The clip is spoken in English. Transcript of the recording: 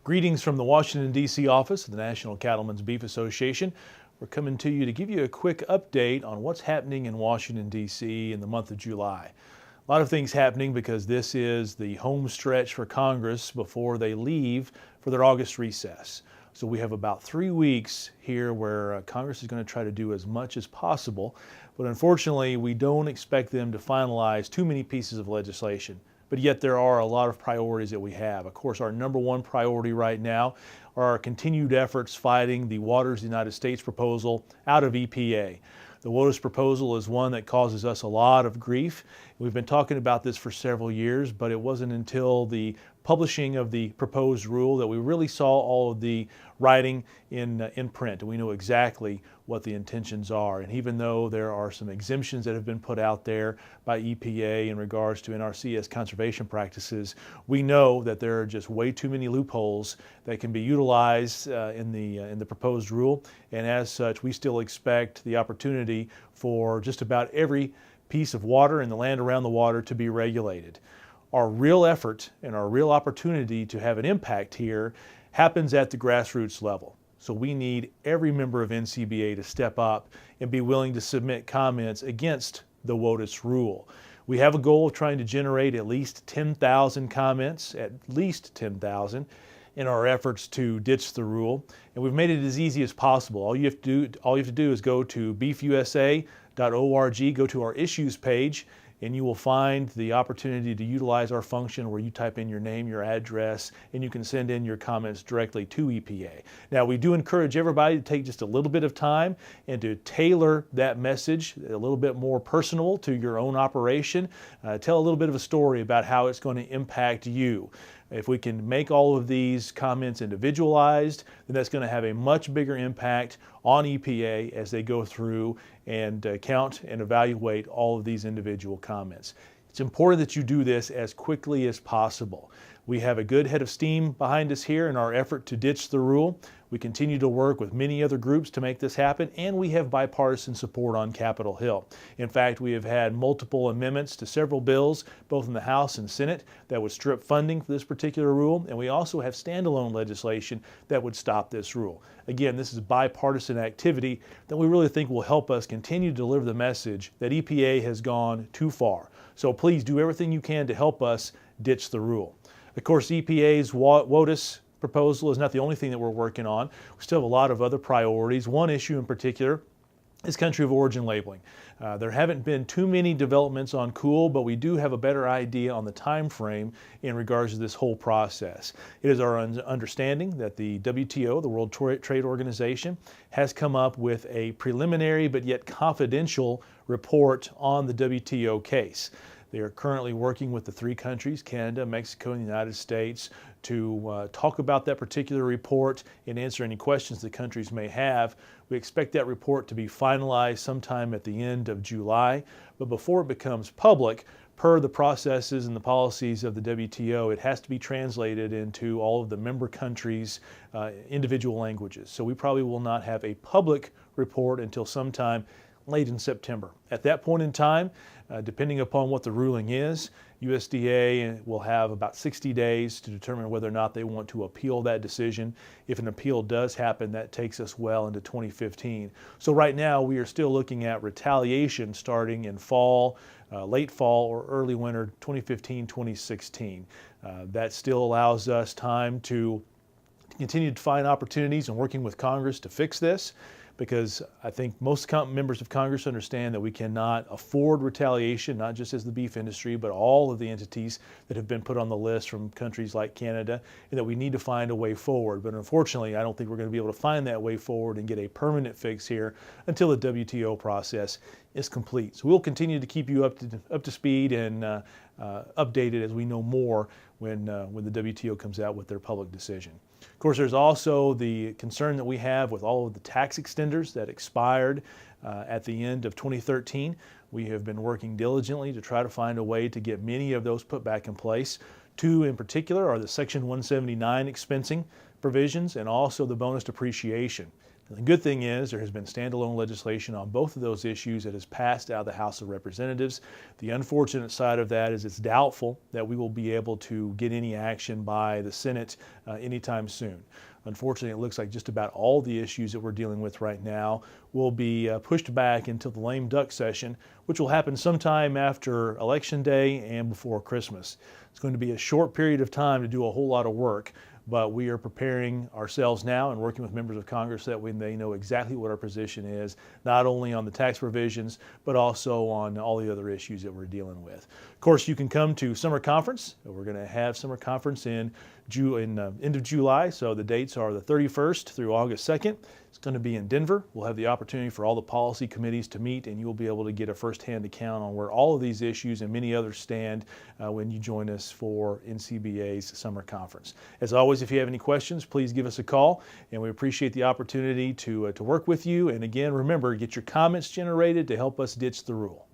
Greetings from the Washington, D.C. office of the National Cattlemen's Beef Association. We're coming to you to give you a quick update on what's happening in Washington, D.C. in the month of July. A lot of things happening because this is the home stretch for Congress before they leave for their August recess. So we have about 3 weeks here where Congress is going to try to do as much as possible, but unfortunately we don't expect them to finalize too many pieces of legislation. But yet there are a lot of priorities that we have. Of course, our number one priority right now are our continued efforts fighting the Waters of the United States proposal out of EPA. The WOTUS proposal is one that causes us a lot of grief. We've been talking about this for several years, but it wasn't until the publishing of the proposed rule that we really saw all of the writing in print, and we know exactly what the intentions are. And even though there are some exemptions that have been put out there by EPA in regards to NRCS conservation practices, we know that there are just way too many loopholes that can be utilized in the proposed rule, and as such, we still expect the opportunity for just about every piece of water and the land around the water to be regulated. Our real effort and our real opportunity to have an impact here happens at the grassroots level. So we need every member of NCBA to step up and be willing to submit comments against the WOTUS rule. We have a goal of trying to generate at least 10,000 comments, at least 10,000, in our efforts to ditch the rule. And we've made it as easy as possible. All you have to do is go to beefusa.org, go to our issues page, and you will find the opportunity to utilize our function where you type in your name, your address, and you can send in your comments directly to EPA. Now, we do encourage everybody to take just a little bit of time and to tailor that message a little bit more personal to your own operation. Tell a little bit of a story about how it's going to impact you. If we can make all of these comments individualized, then that's going to have a much bigger impact on EPA as they go through and count and evaluate all of these individual comments. It's important that you do this as quickly as possible. We have a good head of steam behind us here in our effort to ditch the rule. We continue to work with many other groups to make this happen, and we have bipartisan support on Capitol Hill. In fact, we have had multiple amendments to several bills, both in the House and Senate, that would strip funding for this particular rule, and we also have standalone legislation that would stop this rule. Again, this is bipartisan activity that we really think will help us continue to deliver the message that EPA has gone too far. So please do everything you can to help us ditch the rule. Of course, EPA's WOTUS proposal is not the only thing that we're working on. We still have a lot of other priorities. One issue in particular is country of origin labeling. There haven't been too many developments on COOL, but we do have a better idea on the time frame in regards to this whole process. It is our understanding that the WTO, the World Trade Organization, has come up with a preliminary but yet confidential report on the WTO case. They are currently working with the 3 countries, Canada, Mexico, and the United States, to talk about that particular report and answer any questions the countries may have. We expect that report to be finalized sometime at the end of July, but before it becomes public, per the processes and the policies of the WTO, it has to be translated into all of the member countries' individual languages. So we probably will not have a public report until sometime late in September. At that point in time, depending upon what the ruling is, USDA will have about 60 days to determine whether or not they want to appeal that decision. If an appeal does happen, that takes us well into 2015. So right now we are still looking at retaliation starting in fall, late fall or early winter 2015-2016. That still allows us time to continue to find opportunities and working with Congress to fix this, because I think most members of Congress understand that we cannot afford retaliation, not just as the beef industry, but all of the entities that have been put on the list from countries like Canada, and that we need to find a way forward. But unfortunately, I don't think we're going to be able to find that way forward and get a permanent fix here until the WTO process is complete. So we'll continue to keep you up to speed and updated as we know more when the WTO comes out with their public decision. Of course, there's also the concern that we have with all of the tax extenders that expired at the end of 2013. We have been working diligently to try to find a way to get many of those put back in place. 2 in particular are the Section 179 expensing provisions and also the bonus depreciation. And the good thing is there has been standalone legislation on both of those issues that has passed out of the House of Representatives. The unfortunate side of that is it's doubtful that we will be able to get any action by the Senate anytime soon. Unfortunately, it looks like just about all the issues that we're dealing with right now will be pushed back until the lame duck session, which will happen sometime after Election Day and before Christmas. It's going to be a short period of time to do a whole lot of work, but we are preparing ourselves now and working with members of Congress so that they know exactly what our position is, not only on the tax provisions, but also on all the other issues that we're dealing with. Of course, you can come to summer conference. We're going to have summer conference in end of July, so the dates are the 31st through August 2nd. It's going to be in Denver. We'll have the opportunity for all the policy committees to meet, and you'll be able to get a firsthand account on where all of these issues and many others stand when you join us for NCBA's summer conference. As always, if you have any questions, please give us a call, and we appreciate the opportunity to work with you. And again, remember, get your comments generated to help us ditch the rule.